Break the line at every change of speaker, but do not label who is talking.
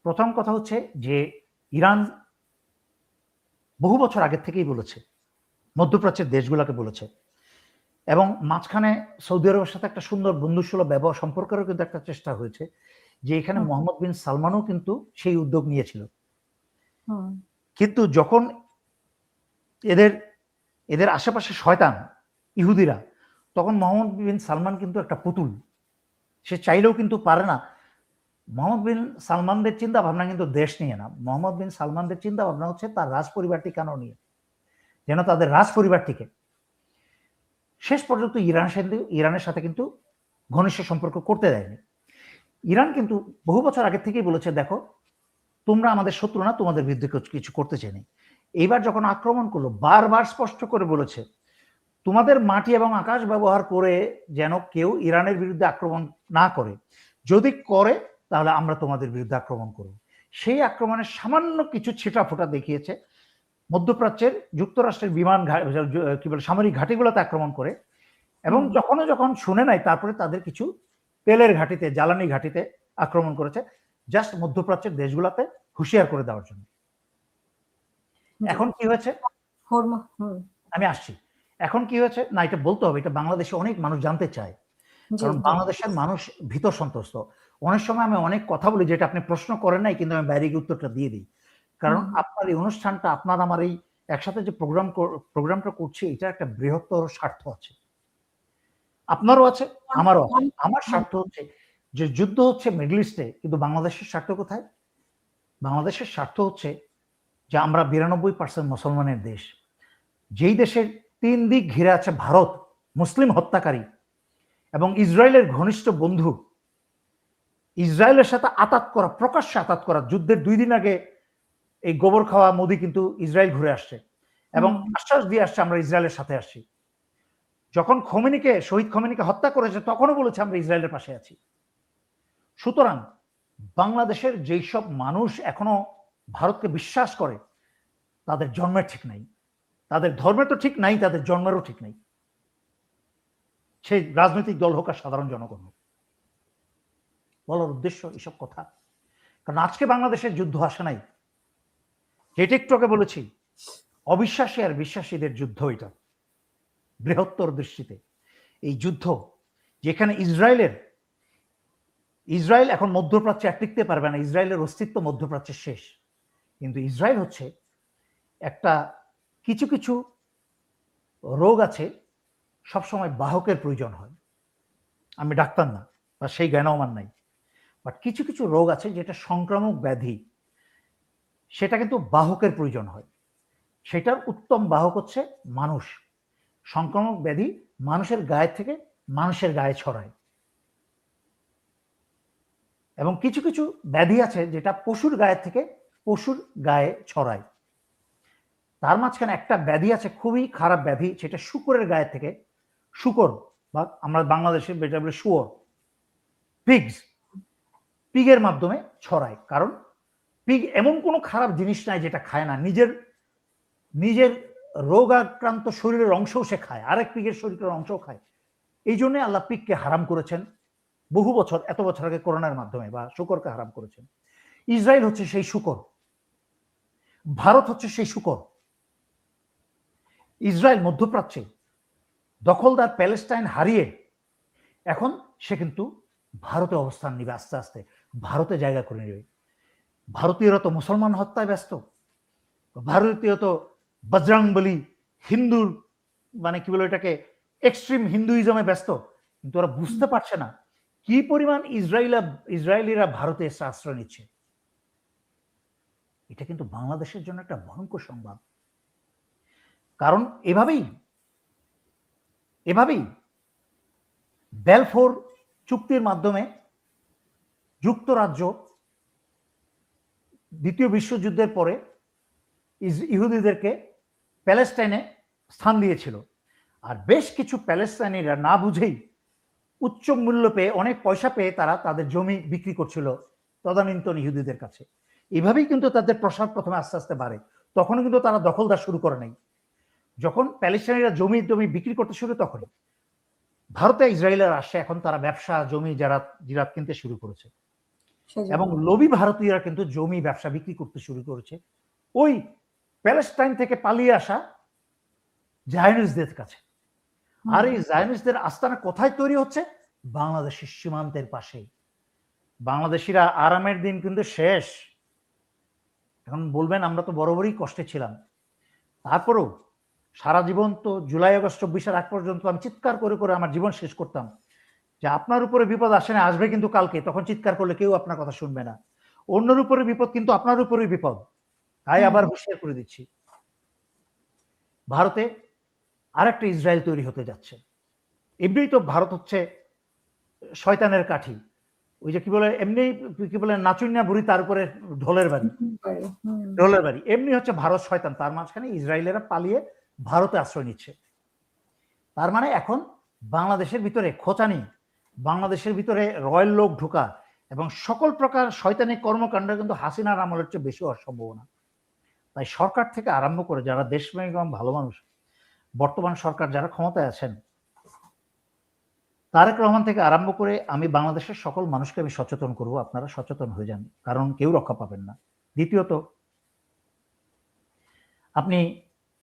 প্রথম কথা হচ্ছে যে ইরান বহু বছর আগের থেকেই বলেছে, মধ্যপ্রাচ্যের দেশগুলোকে বলেছে, এবং মাঝখানে সৌদি আরবের সাথে একটা সুন্দর বন্ধুসুলভ ব্যবহার সম্পর্কেরও কিন্তু একটা চেষ্টা হয়েছে, যে এখানে মোহাম্মদ বিন সালমানও কিন্তু সেই উদ্যোগ নিয়েছিল। কিন্তু যখন এদের এদের আশেপাশে শয়তান ইহুদিরা, তখন মোহাম্মদ বিন সালমান কিন্তু একটা পুতুল, সে চাইলেও কিন্তু পারে না। মোহাম্মদ বিন সালমানদের চিন্তা ভাবনা কিন্তু দেশ নিয়ে না, মোহাম্মদ বিন সালমানদের চিন্তা ভাবনা হচ্ছে তার রাজ পরিবারটি কেন নিয়ে, যেন তাদের রাজ পরিবারটিকে শেষ পর্যন্ত ইরানের সাথে কিন্তু ঘনিষ্ঠ সম্পর্ক করতে দেয়নি। ইরান কিন্তু বহু বছর আগে থেকেই বলেছে, দেখো তোমরা আমাদের শত্রু না, তোমাদের বিরুদ্ধে কিছু করতে চাইনি। এইবার যখন আক্রমণ করলো, বারবার স্পষ্ট করে বলেছে, তোমাদের মাটি এবং আকাশ ব্যবহার করে যেন কেউ ইরানের বিরুদ্ধে আক্রমণ না করে, যদি করে তাহলে আমরা তোমাদের বিরুদ্ধে আক্রমণ করব। সেই আক্রমণের সামান্য কিছু ছিটাফোঁটা দেখিয়েছে মধ্যপ্রাচ্যের যুক্তরাষ্ট্রের বিমান কি বলে সামরিক ঘাঁটিগুলোতে আক্রমণ করে, এবং যখন শুনে নাই তারপরে তাদের কিছু তেলের ঘাঁটিতে, জ্বালানি ঘাঁটিতে আক্রমণ করেছে, জাস্ট মধ্যপ্রাচ্যের দেশগুলোতে হুঁশিয়ার করে দেওয়ার জন্য। এখন কি হয়েছে আমি আসছি, এখন কি হয়েছে না, এটা বলতে হবে, এটা বাংলাদেশে অনেক মানুষ জানতে চায়, কারণ বাংলাদেশের মানুষ ভীত সন্ত্রস্ত। অনেক সময় আমি অনেক কথা বলি যেটা আপনি প্রশ্ন করেন নাই, কিন্তু আমি বাইরে গিয়ে উত্তরটা দিয়ে দিই, কারণ আপনার এই অনুষ্ঠানটা, আপনার আমার এই একসাথে যে প্রোগ্রামটা করছি, এটা একটা বৃহত্তর স্বার্থ আছে, আপনারও আছে, আমারও আছে। আমার স্বার্থ হচ্ছে যে যুদ্ধ হচ্ছে মিডল ইস্টে, কিন্তু বাংলাদেশের স্বার্থ কোথায়? বাংলাদেশের স্বার্থ হচ্ছে যে আমরা 92% মুসলমানের দেশ, যেই দেশের 3 দিক ঘিরে আছে ভারত, মুসলিম হত্যাকারী, এবং ইসরায়েলের ঘনিষ্ঠ বন্ধু, ইসরায়েলের সাথে আতাত করা, প্রকাশ্যে আতাত করা। যুদ্ধের 2 দিন আগে এই গোবর খাওয়া মোদি কিন্তু ইসরায়েল ঘুরে আসছে এবং আশ্বাস দিয়ে আসছে আমরা ইসরায়েলের সাথে আসছি। যখন শহীদ খোমেনিকে হত্যা করেছে, তখনও বলেছে আমরা ইসরায়েলের পাশে আছি। সুতরাং বাংলাদেশের যেই সব মানুষ এখনো ভারতকে বিশ্বাস করে, তাদের জন্মের ঠিক নাই, তাদের ধর্মের তো ঠিক নাই, তাদের জন্মেরও ঠিক নাই, সেই রাজনৈতিক দল হোক আর সাধারণ জনগণ হোক। বলার উদ্দেশ্য এসব কথা, কারণ আজকে বাংলাদেশের যুদ্ধ আসে নাই, যেটা একটু আগে বলেছি, অবিশ্বাসী আর বিশ্বাসীদের যুদ্ধ। এটা বৃহত্তর দৃষ্টিতে এই যুদ্ধ, যেখানে ইসরায়েল এখন মধ্যপ্রাচ্যে আর টিকতে পারবে না, ইসরায়েলের অস্তিত্ব মধ্যপ্রাচ্যের শেষ। কিন্তু ইসরায়েল হচ্ছে একটা, কিছু কিছু রোগ আছে সবসময় বাহকের প্রয়োজন হয়, আমি ডাক্তার না বা সেই জ্ঞান আমার নাই, বাট কিছু কিছু রোগ আছে যেটা সংক্রামক ব্যাধি, সেটা কিন্তু বাহকের প্রয়োজন হয়। সেটার উত্তম বাহক হচ্ছে মানুষ। সংক্রামক ব্যাধি মানুষের গায়ে থেকে মানুষের গায়ে ছড়ায়, এবং কিছু কিছু ব্যাধি আছে যেটা পশুর গায়ে থেকে পশুর গায়ে ছড়ায়। তার মাঝখানে একটা ব্যাধি আছে, খুবই খারাপ ব্যাধি, সেটা শূকরের গায়ে থেকে, শূকর বা আমরা বাংলাদেশে যেটা বলে শুয়োর, পিগের মাধ্যমে ছড়ায়। কারণ পিগ এমন কোনো খারাপ জিনিস নাই যেটা খায় না, নিজের রোগ আক্রান্ত শরীরের অংশও সে খায়, আরেক পিগের শরীরের অংশও খায়। এই জন্য আল্লাহ পিগকে হারাম করেছেন বহু বছর, এত বছর আগে করোনার মাধ্যমে, বা শূকরকে হারাম করেছেন। ইসরায়েল হচ্ছে সেই শূকর, ভারত হচ্ছে সেই শূকর। ইসরায়েল মধ্যপ্রাচ্যে দখলদার প্যালেস্টাইন হারিয়ে এখন সে কিন্তু ভারতে অবস্থান নিবে, আস্তে আস্তে ভারতে জায়গা করে নেবে। ভারতীয়রা তো মুসলমান হত্যায় ব্যস্ত, ভারতীয় তো বজরংবলী হিন্দুর মানে কি বলে এটাকে এক্সট্রিম হিন্দুইজমে ব্যস্ত, কিন্তু ওরা বুঝতে পারছে না কি পরিমাণ ইসরায়েলিরা ভারতে এসে আশ্রয় নিচ্ছে। এটা কিন্তু বাংলাদেশের জন্য একটা ভয়ঙ্কর সংবাদ, কারণ এভাবেই বেলফোর চুক্তির মাধ্যমে যুক্তরাজ্য দ্বিতীয় বিশ্বযুদ্ধের পরে ইহুদিদেরকে প্যালেস্টাইনে স্থান দিয়েছিল, আর বেশ কিছু প্যালেস্টাইনিরা না বুঝেই উচ্চ মূল্য পেয়ে, অনেক পয়সা পেয়ে তারা তাদের জমি বিক্রি করছিল তদানীন্তন ইহুদিদের কাছে। এভাবেই কিন্তু তাদের প্রসার প্রথমে আস্তে আস্তে বাড়ে। তখনও কিন্তু তারা দখলদার শুরু করে নাই। যখন প্যালেস্টাইনিরা জমি বিক্রি করতে শুরু, তখন ভারতে ইসরায়েলের আসে, এখন তারা ব্যবসা, জমি, জিরাত কিনতে শুরু করেছে। এবং লোভী ভারতীয়রা কিন্তু জমি ব্যবসা বিক্রি করতে শুরু করেছে ওই প্যালেস্টাইন থেকে পালিয়ে আসা জায়নিস্টদের কাছে। আর এই জায়নিস্টদের আস্তানা কোথায় তৈরি হচ্ছে? বাংলাদেশের সীমান্তের পাশেই। বাংলাদেশিরা আরামের দিন কিন্তু শেষ। এখন বলবেন আমরা তো বরাবরই কষ্টে ছিলাম, তারপরেও সারা জীবন তো জুলাই আগস্ট 24-এর আগ পর্যন্ত আমি চিৎকার করে করে আমার জীবন শেষ করতাম যে আপনার উপরে বিপদ আসে না, আসবে কিন্তু কালকে, তখন চিৎকার করলে কেউ আপনার কথা শুনবে না। অন্যের উপরে বিপদ কিন্তু আপনার উপরেই বিপদ। তাই আবার হুঁশিয়ার করে দিচ্ছি, ভারতে আরেকটা ইসরায়েল তৈরি হতে যাচ্ছে। এমনিই তো ভারত হচ্ছে শয়তানের কাঠি, ওই যে কি বলে এমনি কি বলে নাচুন্যা বুড়ি তার উপরে ঢোলের বাড়ি, এমনি হচ্ছে ভারত শয়তান, তার মাঝখানে ইসরায়েলেরা পালিয়ে ভারতে আশ্রয় নিচ্ছে। তার মানে এখন বাংলাদেশের ভিতরে খোঁচানি, বাংলাদেশের ভিতরে রয়্যাল লোক ঢোকা এবং সকল প্রকার শয়তানি কর্মকাণ্ড কিন্তু হাসিনার আমলের চেয়ে বেশি হওয়ার সম্ভাবনা। তাই সরকার থেকে আরম্ভ করে যারা দেশপ্রেমিক এবং ভালো মানুষ, বর্তমান সরকার যারা ক্ষমতায় আছেন, তারেক রহমান থেকে আরম্ভ করে আমি বাংলাদেশের সকল মানুষকে আমি সচেতন করব, আপনারা সচেতন হয়ে যান, কারণ কেউ রক্ষা পাবেন না। দ্বিতীয়ত, আপনি